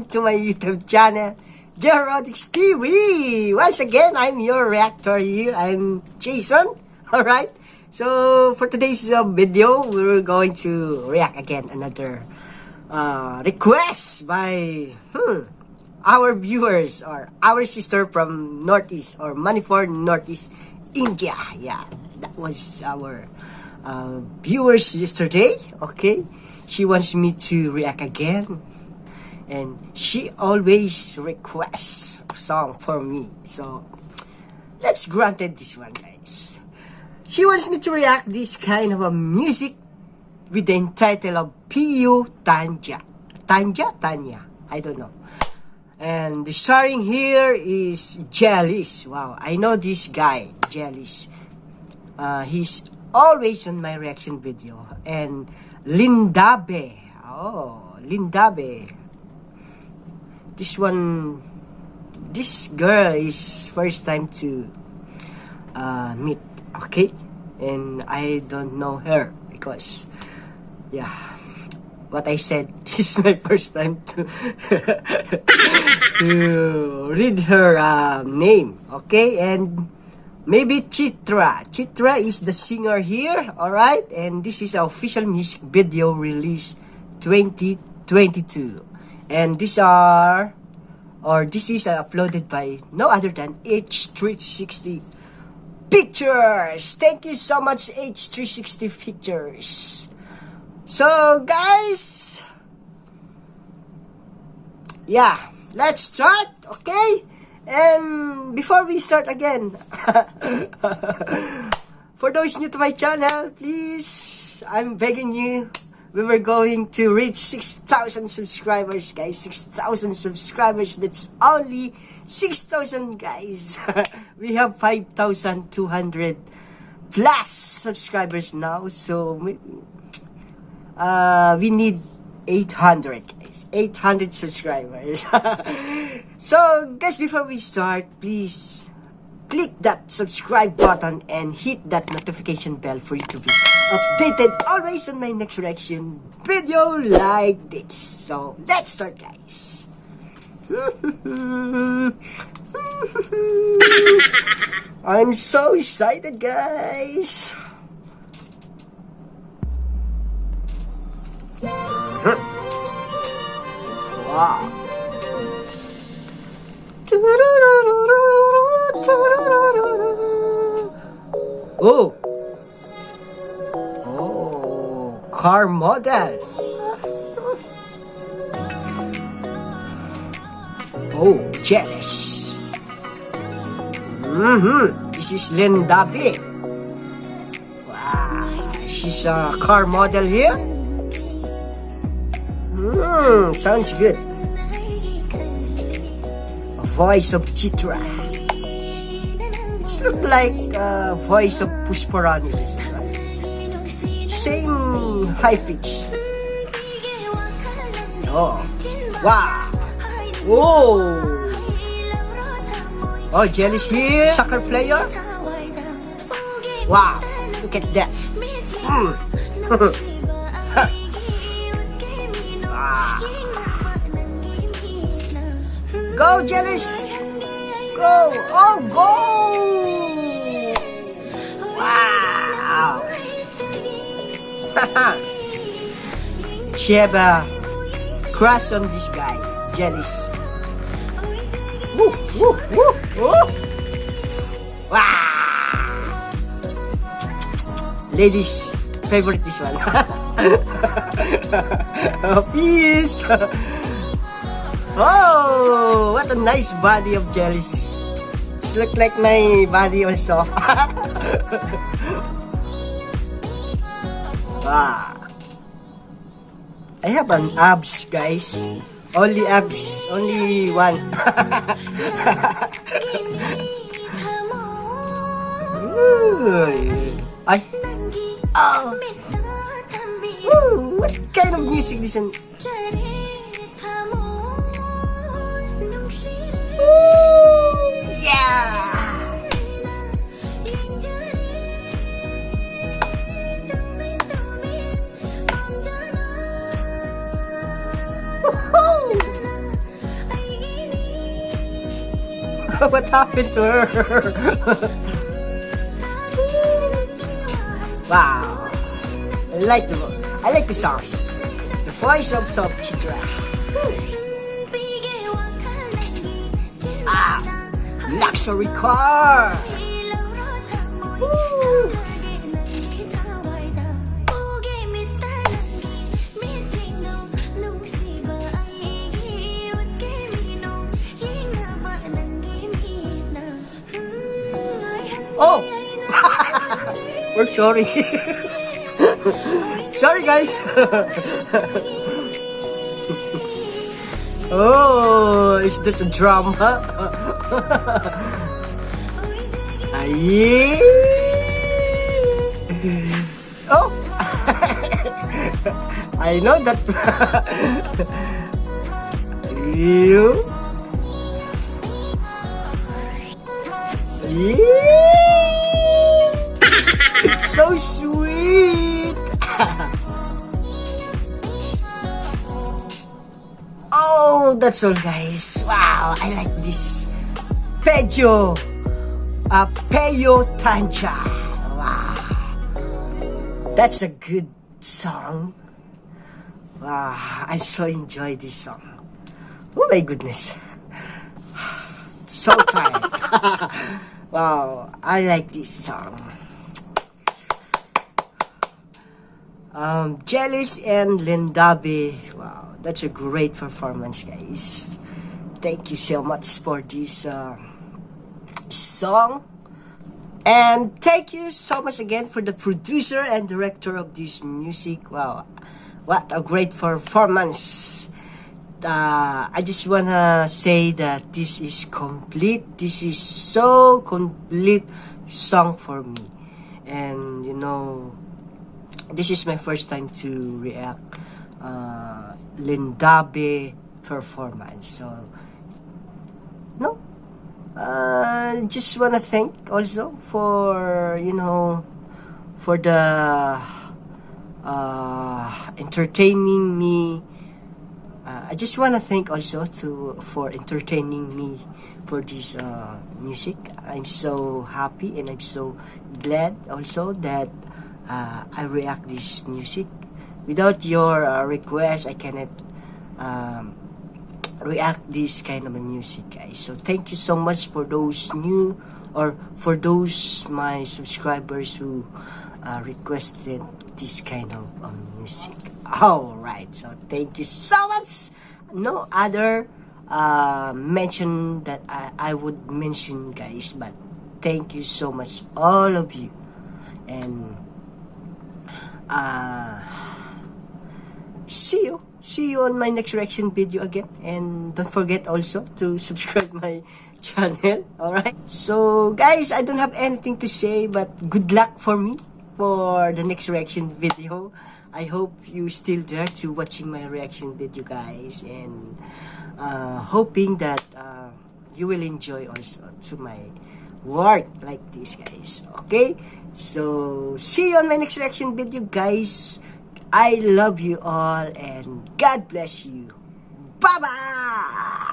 to my YouTube channel, Jerodix TV. Once again, I'm your reactor here. I'm Jayson. Alright? So, for today's video, we're going to react again another request by our viewers or our sister from Northeast or Manipur, Northeast India. Yeah, that was our viewers yesterday. Okay, she wants me to react again, and she always requests a song for me. So let's granted this one, guys. She wants me to react this kind of a music with the title of Piyu Tanja. Tanja? I don't know. And the starring here is Jelish. Wow, I know this guy, Jelish. He's always on my reaction video. And Lindabee. Oh, Lindabee. This girl is first time to meet. Okay, and I don't know her because, yeah, what I said, this is my first time to to read her name. Okay, and maybe Chitra. Chitra is the singer here. All right, and this is an official music video release 2022, and this is uploaded by no other than H360 Pictures. Thank you so much, H360 Pictures. So, guys, yeah, let's start, okay? And before we start again, for those new to my channel, please, I'm begging you, we were going to reach 6,000 subscribers, guys. 6,000 subscribers. That's only 6,000, guys. We have 5,200 plus subscribers now. So we need 800, guys. 800 subscribers. So, guys, before we start, please click that subscribe button and hit that notification bell for you to be updated always on my next reaction video like this. So, let's start, guys. I'm so excited, guys. Wow. Oh. Oh, car model. Oh, Jelish. This is Lindabee. Wow, she's a car model here. Sounds good. A voice of Chitra. It's look like a voice of Pusparani, right? Same high pitch. Oh, wow. Oh, oh, Jelish here, soccer player. Wow, look at that. Wow. Go, Jelish. Go. Oh, go. Wow. She have a crush on this guy, Jelish. Woo, woo, woo, woo. Wow. Ladies' favorite this one. Oh, peace. Oh, what a nice body of Jelish. It's look like my body also. Wow. I have an abs, guys. Only abs, only one. Ay. Oh. Ooh, what kind of music this one? Yeah. What happened to her? Wow. I like the song. The voice of Chitra. Ah, luxury car. Woo. Oh, we're sorry. Sorry, guys. Oh, is that a drama? Aye. Oh, I know that. You. So sweet. Oh, that's all, guys. Wow, I like this Piyu Tanja. Wow, that's a good song. Wow, I so enjoy this song. Oh my goodness, so tired. Wow, I like this song. Jelish and Lindabee. Wow, that's a great performance, guys. Thank you so much for this song. And thank you so much again for the producer and director of this music. Wow, what a great performance. I just wanna say that this is complete. This is so complete song for me. And you know, this is my first time to react Lindabee performance. So no, just wanna thank also for, you know, for the entertaining me. I just wanna thank also for entertaining me for this music. I'm so happy and I'm so glad also that I react this music. Without your request, I cannot react this kind of music, guys. So thank you so much for those new, or for those my subscribers who requested this kind of music. Alright, so thank you so much. No other mention that I would mention, guys, but thank you so much, all of you. And see you on my next reaction video again. And don't forget also to subscribe my channel. Alright, so guys, I don't have anything to say, but good luck for me for the next reaction video. I hope you still there to watching my reaction video, guys, and hoping that you will enjoy also to my work like this, guys. Okay, so see you on my next reaction video, guys. I love you all and God bless you. Bye bye.